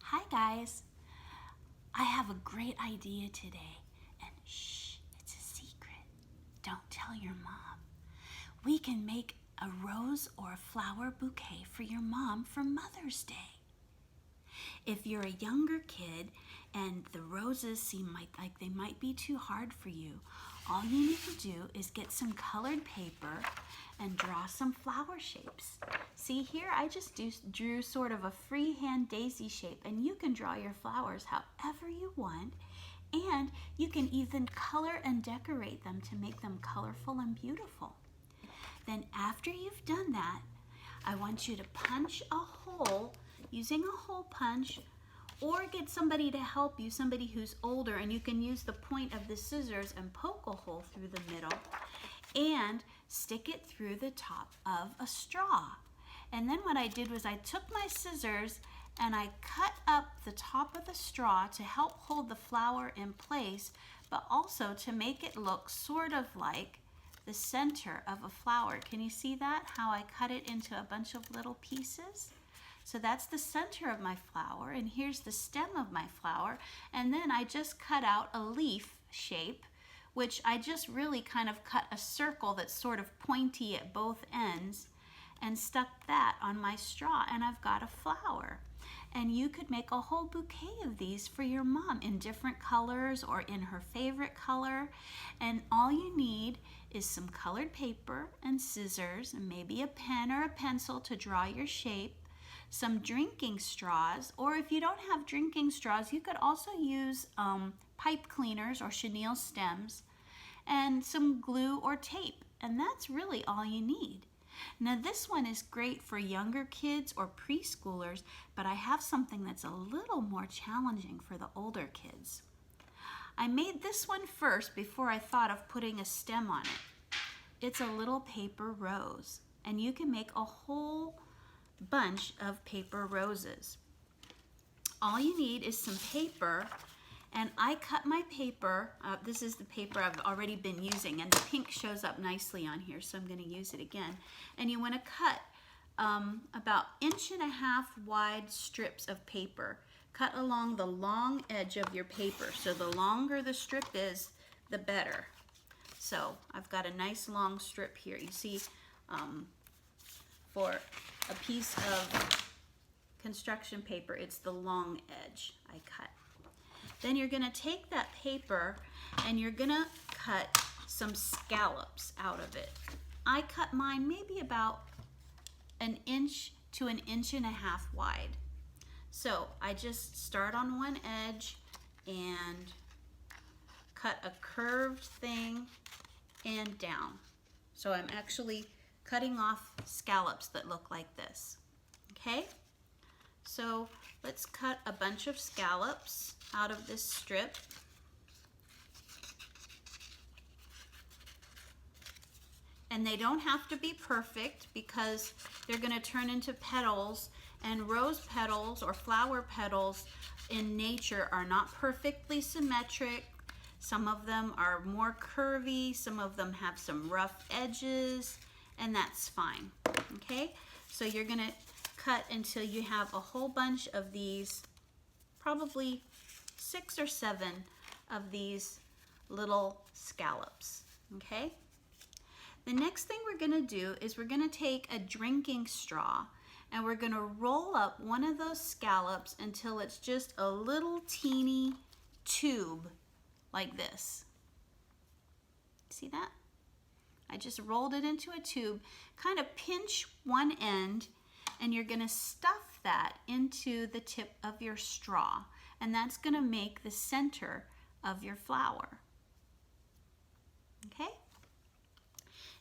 Hi guys, I have a great idea today, and shh, it's a secret. Don't tell your mom. We can make a rose or a flower bouquet for your mom for Mother's Day. If you're a younger kid and the roses seem like they might be too hard for you, all you need to do is get some colored paper and draw some flower shapes. See here, I just drew sort of a freehand daisy shape, and you can draw your flowers however you want, and you can even color and decorate them to make them colorful and beautiful. Then after you've done that, I want you to punch a hole using a hole punch, or get somebody to help you, somebody who's older, and you can use the point of the scissors and poke a hole through the middle and stick it through the top of a straw. And then what I did was I took my scissors and I cut up the top of the straw to help hold the flower in place, but also to make it look sort of like the center of a flower. Can you see that? How I cut it into a bunch of little pieces? So that's the center of my flower, and here's the stem of my flower. And then I just cut out a leaf shape, which I just really kind of cut a circle that's sort of pointy at both ends and stuck that on my straw, and I've got a flower. And you could make a whole bouquet of these for your mom in different colors or in her favorite color. And all you need is some colored paper and scissors and maybe a pen or a pencil to draw your shape, some drinking straws, or if you don't have drinking straws, you could also use pipe cleaners or chenille stems, and some glue or tape, and that's really all you need. Now this one is great for younger kids or preschoolers, but I have something that's a little more challenging for the older kids. I made this one first before I thought of putting a stem on it. It's a little paper rose, and you can make a whole bunch of paper roses. All you need is some paper, and I cut my paper. This is the paper I've already been using, and the pink shows up nicely on here, so I'm going to use it again. And you want to cut about 1.5 inch wide strips of paper. Cut along the long edge of your paper, so the longer the strip is, the better. So I've got a nice long strip here. You see, for a piece of construction paper, it's the long edge I cut. Then you're going to take that paper and you're going to cut some scallops out of it. I cut mine maybe about 1 inch to 1.5 inches wide. So I just start on one edge and cut a curved thing and down. So I'm actually cutting off scallops that look like this. Okay? So let's cut a bunch of scallops out of this strip. And they don't have to be perfect because they're going to turn into petals, and rose petals or flower petals in nature are not perfectly symmetric. Some of them are more curvy, some of them have some rough edges, and that's fine. Okay? So you're going to cut until you have a whole bunch of these, probably 6 or 7 of these little scallops. Okay? The next thing we're going to do is we're going to take a drinking straw and we're going to roll up one of those scallops until it's just a little teeny tube like this. See that? I just rolled it into a tube. Kind of pinch one end, and you're going to stuff that into the tip of your straw, and that's going to make the center of your flower. Okay?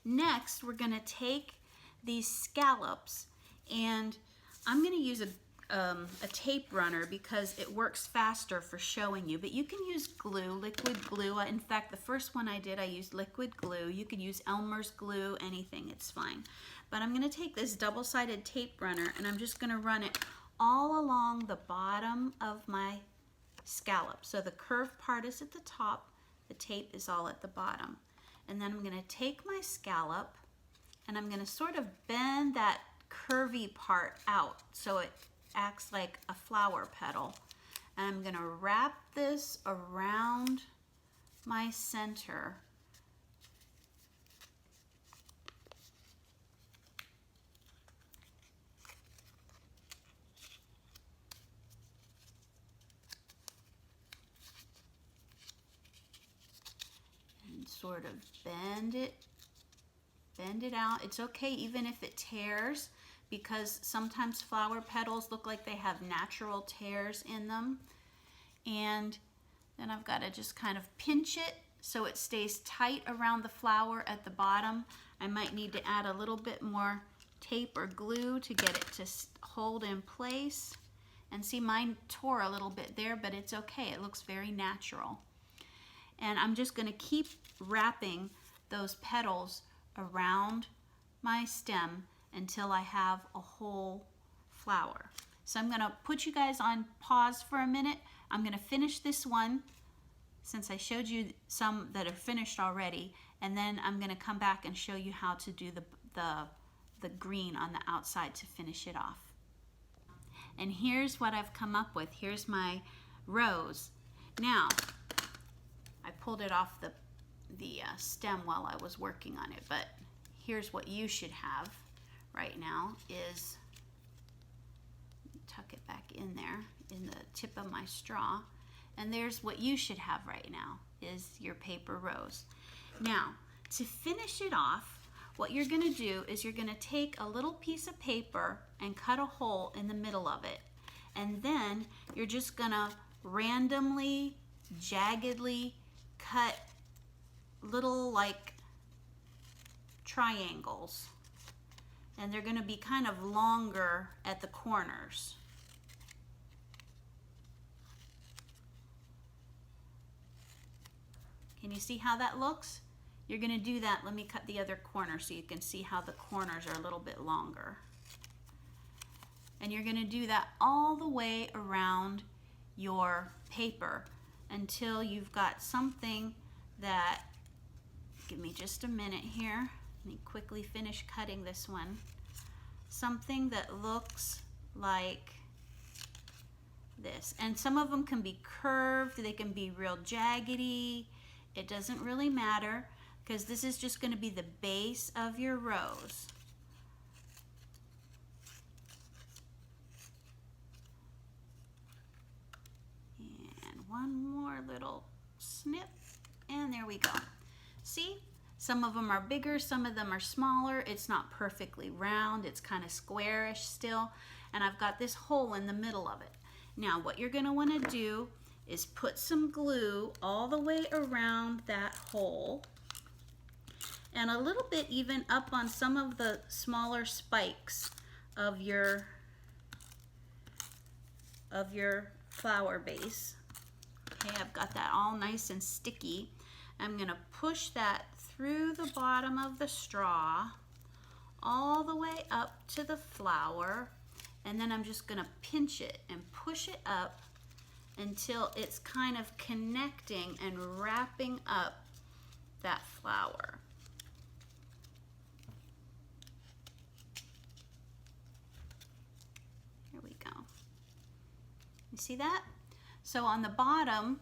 Next, we're going to take these scallops, and I'm going to use a tape runner because it works faster for showing you, but you can use glue, liquid glue. In fact, the first one I did, I used liquid glue. You could use Elmer's glue, anything, it's fine. But I'm going to take this double-sided tape runner and I'm just going to run it all along the bottom of my scallop. So the curved part is at the top, the tape is all at the bottom. And then I'm going to take my scallop and I'm going to sort of bend that curvy part out so it acts like a flower petal. And I'm gonna wrap this around my center. And sort of bend it out. It's okay even if it tears, because sometimes flower petals look like they have natural tears in them. And then I've got to just kind of pinch it so it stays tight around the flower at the bottom. I might need to add a little bit more tape or glue to get it to hold in place. And see, mine tore a little bit there, but it's okay. It looks very natural. And I'm just going to keep wrapping those petals around my stem until I have a whole flower. So I'm going to put you guys on pause for a minute. I'm going to finish this one since I showed you some that are finished already, and then I'm going to come back and show you how to do the green on the outside to finish it off. And here's what I've come up with. Here's my rose. Now, I pulled it off the stem while I was working on it, but here's what you should have right now is, tuck it back in there in the tip of my straw, and there's what you should have right now is your paper rose. Now, to finish it off, what you're going to do is you're going to take a little piece of paper and cut a hole in the middle of it, and then you're just going to randomly, jaggedly cut little like triangles, and they're going to be kind of longer at the corners. Can you see how that looks? You're going to do that. Let me cut the other corner so you can see how the corners are a little bit longer. And you're going to do that all the way around your paper until you've got something that, give me just a minute here, let me quickly finish cutting this one, something that looks like this. And some of them can be curved, they can be real jaggedy, it doesn't really matter, because this is just going to be the base of your rose. And one more little snip, and there we go. See, some of them are bigger, some of them are smaller. It's not perfectly round, it's kind of squarish still, and I've got this hole in the middle of it. Now what you're going to want to do is put some glue all the way around that hole, and a little bit even up on some of the smaller spikes of your flower base. Okay, I've got that all nice and sticky. I'm going to push that through the bottom of the straw all the way up to the flower, and then I'm just going to pinch it and push it up until it's kind of connecting and wrapping up that flower. Here we go. You see that? So on the bottom,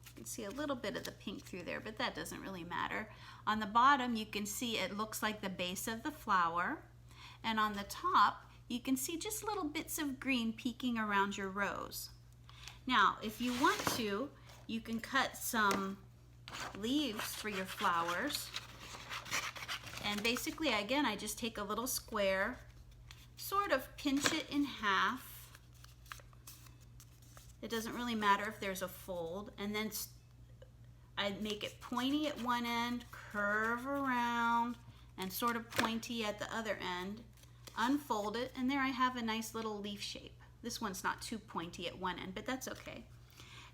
you can see a little bit of the pink through there, but that doesn't really matter. On the bottom, you can see it looks like the base of the flower, and on the top, you can see just little bits of green peeking around your rose. Now, if you want to, you can cut some leaves for your flowers. And basically, again, I just take a little square, sort of pinch it in half. It doesn't really matter if there's a fold. And then I make it pointy at one end, curve around, and sort of pointy at the other end. Unfold it, and there I have a nice little leaf shape. This one's not too pointy at one end, but that's okay.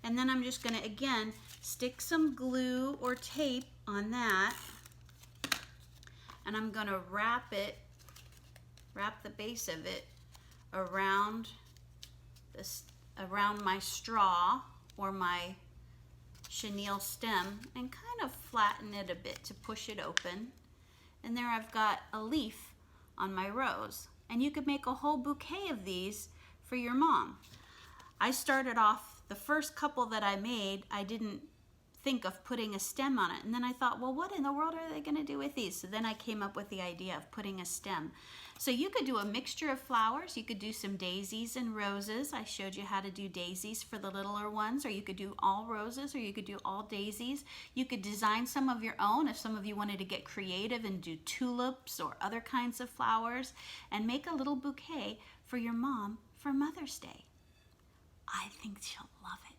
And then I'm just going to, again, stick some glue or tape on that, and I'm going to wrap the base of it around my straw or my chenille stem, and kind of flatten it a bit to push it open. And there I've got a leaf on my rose. And you could make a whole bouquet of these for your mom. I started off, the first couple that I made, I didn't think of putting a stem on it. And then I thought, well, what in the world are they going to do with these? So then I came up with the idea of putting a stem. So you could do a mixture of flowers. You could do some daisies and roses. I showed you how to do daisies for the littler ones, or you could do all roses, or you could do all daisies. You could design some of your own if some of you wanted to get creative and do tulips or other kinds of flowers, and make a little bouquet for your mom for Mother's Day. I think she'll love it.